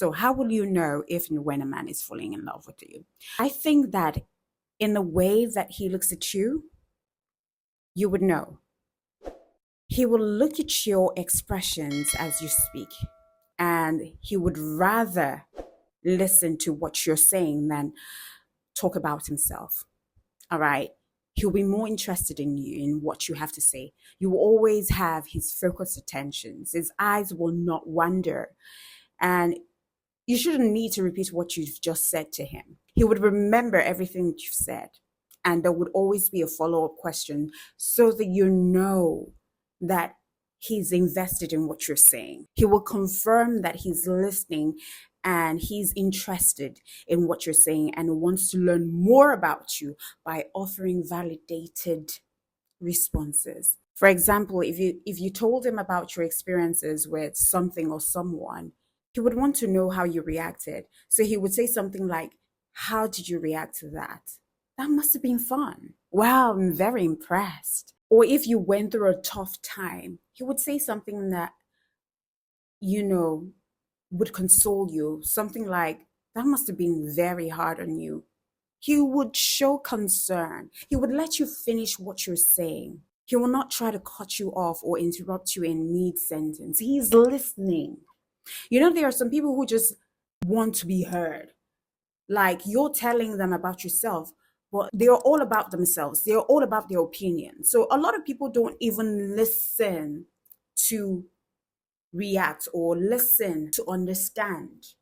So, how will you know if and when a man is falling in love with you? I think that in the way that he looks at you, you would know. He will look at your expressions as you speak, and he would rather listen to what you're saying than talk about himself. All right. He'll be more interested in you, in what you have to say. You will always have his focused attentions. His eyes will not wander. And you shouldn't need to repeat what you've just said to him. He would remember everything that you've said. And there would always be a follow up question so that you know that he's invested in what you're saying. He will confirm that he's listening and he's interested in what you're saying and wants to learn more about you by offering validated responses. For example, if you told him about your experiences with something or someone, he would want to know how you reacted. So he would say something like, "How did you react to that? That must have been fun. Wow, I'm very impressed." Or if you went through a tough time, he would say something that, you know, would console you. Something like, "That must have been very hard on you." He would show concern. He would let you finish what you're saying. He will not try to cut you off or interrupt you in mid sentence. He's listening. There are some people who just want to be heard. Like you're telling them about yourself, but they're all about themselves. They're all about their opinion. So a lot of people don't even listen to react or listen to understand.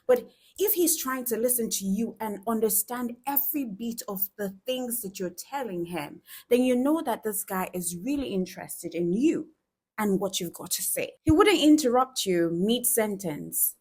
But if he's trying to listen to you and understand every bit of the things that you're telling him, then you know that this guy is really interested in you and what you've got to say. He wouldn't interrupt you mid sentence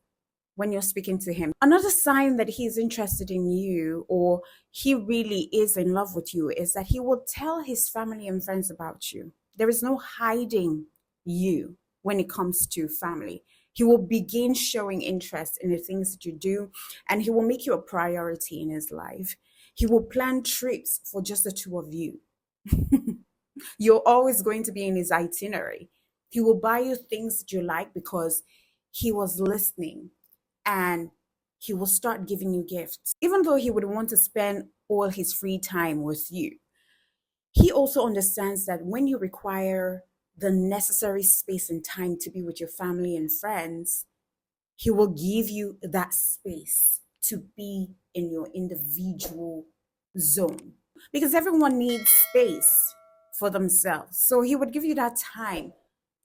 when you're speaking to him. Another sign that he's interested in you or he really is in love with you is that he will tell his family and friends about you. There is no hiding you when it comes to family. He will begin showing interest in the things that you do, and he will make you a priority in his life. He will plan trips for just the two of you. You're always going to be in his itinerary. He will buy you things that you like because he was listening, and he will start giving you gifts. Even though he would want to spend all his free time with you, he also understands that when you require the necessary space and time to be with your family and friends, he will give you that space to be in your individual zone. Because everyone needs space for themselves. So he would give you that time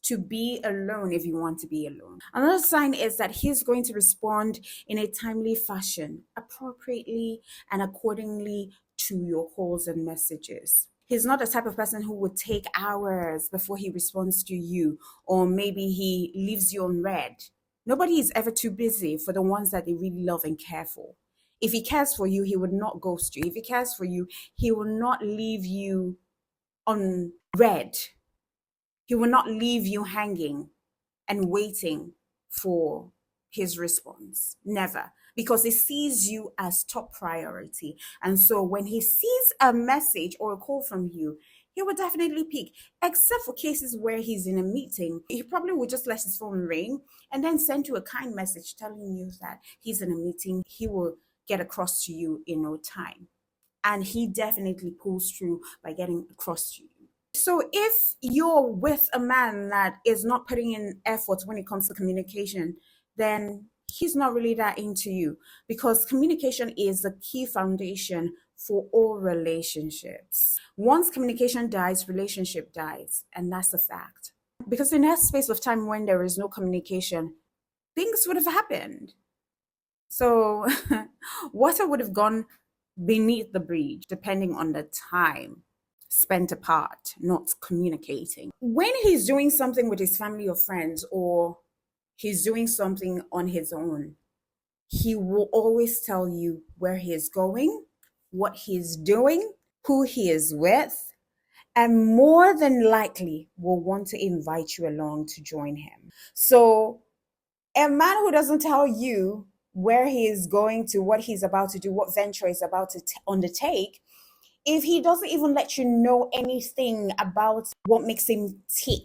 to be alone if you want to be alone. Another sign is that he's going to respond in a timely fashion, appropriately and accordingly to your calls and messages. He's not the type of person who would take hours before he responds to you, or maybe he leaves you on red. Nobody is ever too busy for the ones that they really love and care for. If he cares for you, he would not ghost you. If he cares for you, he will not leave you on red. He will not leave you hanging and waiting for his response. Never. Because he sees you as top priority. And so when he sees a message or a call from you, he will definitely pick, except for cases where he's in a meeting. He probably would just let his phone ring and then send you a kind message telling you that he's in a meeting. He will get across to you in no time. And he definitely pulls through by getting across to you. So if you're with a man that is not putting in effort when it comes to communication, then he's not really that into you, because communication is the key foundation for all relationships. Once communication dies, relationship dies, and that's a fact. Because in that space of time when there is no communication, things would have happened. So water would have gone beneath the bridge, depending on the time spent apart, not communicating. When he's doing something with his family or friends, or he's doing something on his own, he will always tell you where he is going, what he's doing, who he is with, and more than likely will want to invite you along to join him. So a man who doesn't tell you where he is going to, what he's about to do, what venture he's about to undertake, if he doesn't even let you know anything about what makes him tick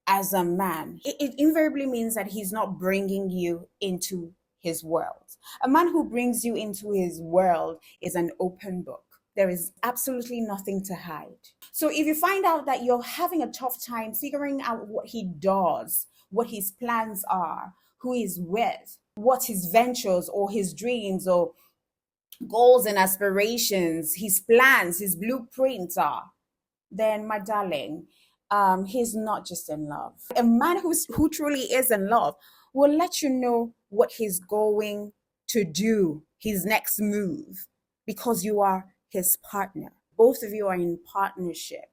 as a man, it invariably means that he's not bringing you into his world. A man who brings you into his world is an open book. There is absolutely nothing to hide. So if you find out that you're having a tough time figuring out what he does, what his plans are, who he's with, what his ventures or his dreams or goals and aspirations, his plans, his blueprints are, then my darling, he's not just in love. A man who truly is in love will let you know what he's going to do, his next move, because you are his partner. Both of you are in partnership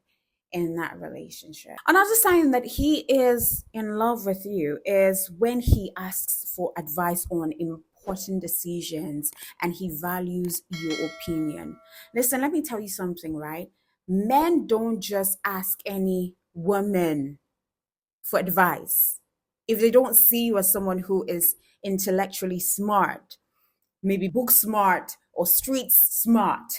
in that relationship. Another sign that he is in love with you is when he asks for advice on important decisions and he values your opinion. Listen, let me tell you something, right? Men don't just ask any woman for advice if they don't see you as someone who is intellectually smart, maybe book smart or street smart.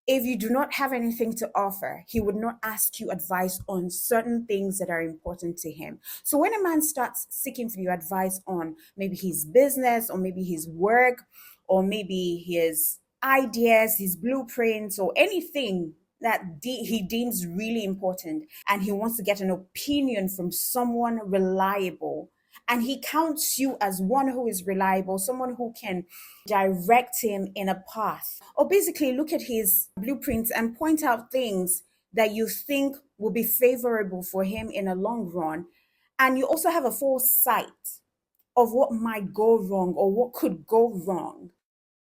If you do not have anything to offer, he would not ask you advice on certain things that are important to him. So when a man starts seeking for your advice on maybe his business or maybe his work or maybe his ideas, his blueprints or anything that he deems really important and he wants to get an opinion from someone reliable, and he counts you as one who is reliable, someone who can direct him in a path, or basically look at his blueprints and point out things that you think will be favorable for him in a long run, and you also have a foresight of what might go wrong or what could go wrong,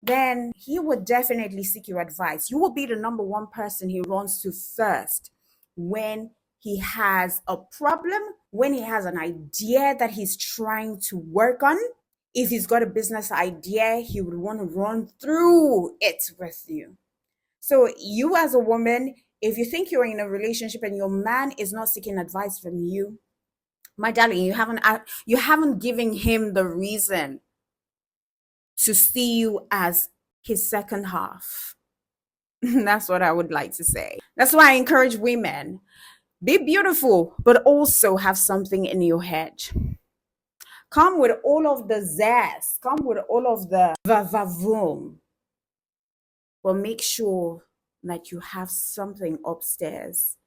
then he would definitely seek your advice. You will be the number one person he runs to first when he has a problem, when he has an idea that he's trying to work on. If he's got a business idea, he would want to run through it with you. So you as a woman, if you think you're in a relationship and your man is not seeking advice from you, my darling, you haven't given him the reason to see you as his second half. That's what I would like to say. That's why I encourage women, be beautiful, but also have something in your head. Come with all of the zest, come with all of the vavavoom, but make sure that you have something upstairs.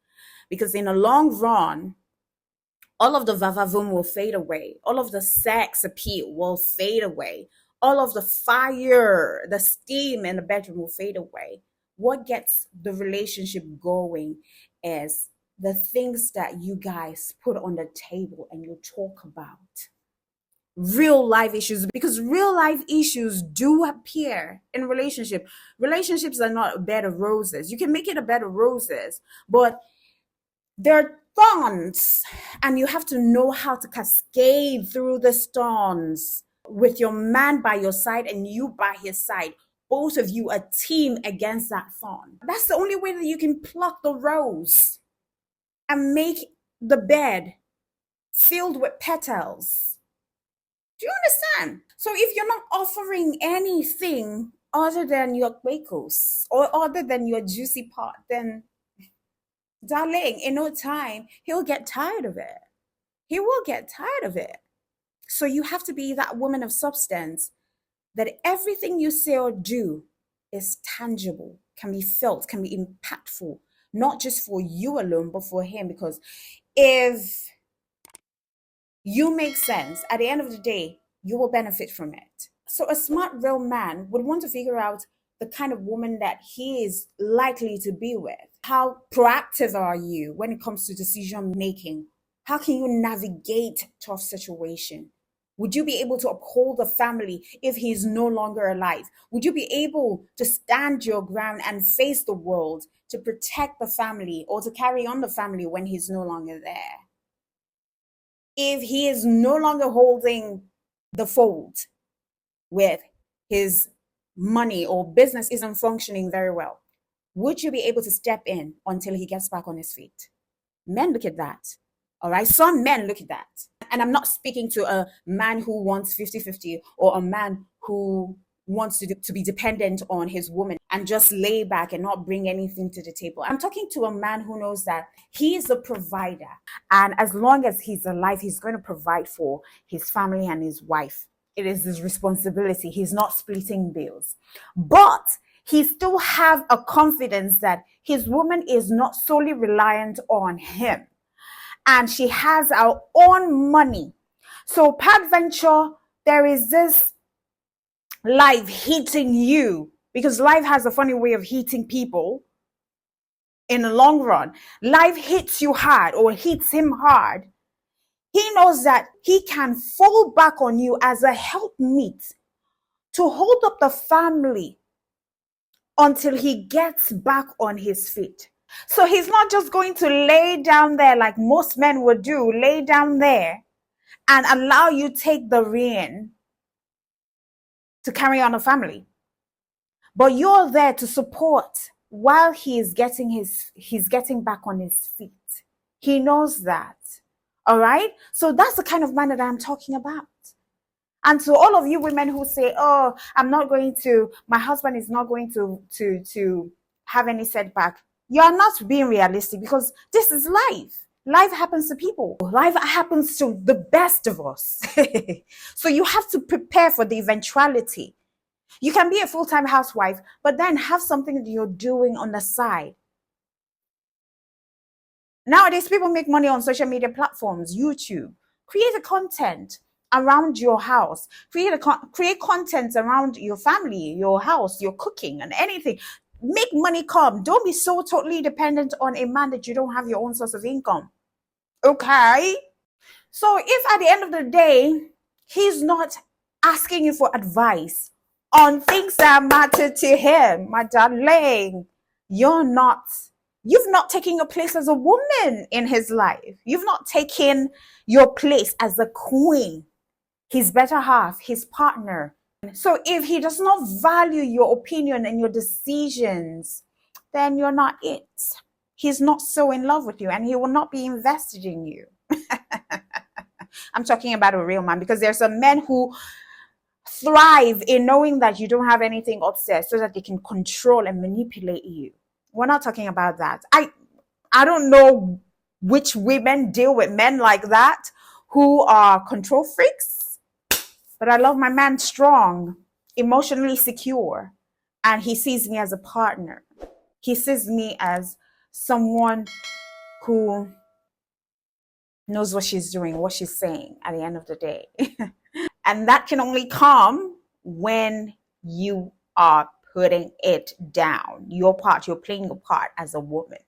Because in the long run, all of the vavavoom will fade away. All of the sex appeal will fade away. All of the fire, the steam in the bedroom will fade away. What gets the relationship going is the things that you guys put on the table and you talk about. Real life issues, because real life issues do appear in relationship. Relationships are not a bed of roses. You can make it a bed of roses, but there are thorns, and you have to know how to cascade through the storms with your man by your side and you by his side. Both of you a team against that thorn. That's the only way that you can pluck the rose and make the bed filled with petals. Do you understand? So if you're not offering anything other than your quakos or other than your juicy part, then darling, in no time, he'll get tired of it. He will get tired of it. So you have to be that woman of substance, that everything you say or do is tangible, can be felt, can be impactful, not just for you alone, but for him. Because if you make sense, at the end of the day, you will benefit from it. So a smart, real man would want to figure out the kind of woman that he is likely to be with. How proactive are you when it comes to decision making? How can you navigate tough situation? Would you be able to uphold the family if he's no longer alive? Would you be able to stand your ground and face the world to protect the family or to carry on the family when he's no longer there? If he is no longer holding the fold with his money or business isn't functioning very well, would you be able to step in until he gets back on his feet? Men look at that. All right. Some men look at that. And I'm not speaking to a man who wants 50-50 or a man who wants to be dependent on his woman and just lay back and not bring anything to the table. I'm talking to a man who knows that he is a provider. And as long as he's alive, he's going to provide for his family and his wife. It is his responsibility. He's not splitting bills. But he still have a confidence that his woman is not solely reliant on him. And she has her own money. So peradventure, there is this life hitting you, because life has a funny way of hitting people in the long run. Life hits you hard, or hits him hard. He knows that he can fall back on you as a helpmeet to hold up the family until he gets back on his feet. So he's not just going to lay down there like most men would do, lay down there and allow you take the reign to carry on a family. But you're there to support while he's getting back on his feet. He knows that. All right? So that's the kind of man that I'm talking about. And to all of you women who say, oh, my husband is not going to have any setback. You're not being realistic, because this is life. Life happens to people. Life happens to the best of us. So you have to prepare for the eventuality. You can be a full-time housewife, but then have something that you're doing on the side. Nowadays, people make money on social media platforms, YouTube. Create a content around your house. Create content around your family, your house, your cooking, and anything. Make money come. Don't be so totally dependent on a man that you don't have your own source of income. Okay? So if at the end of the day, he's not asking you for advice on things that matter to him, my darling, you've not taken your place as a woman in his life. You've not taken your place as a queen, his better half, his partner. So if he does not value your opinion and your decisions, then you're not it. He's not so in love with you, and he will not be invested in you. I'm talking about a real man, because there's some men who thrive in knowing that you don't have anything upstairs so that they can control and manipulate you. We're not talking about that. I don't know which women deal with men like that who are control freaks, but I love my man strong, emotionally secure, and he sees me as a partner. He sees me as someone who knows what she's doing, what she's saying at the end of the day. And that can only come when you are putting it down. Your part, you're playing your part as a woman.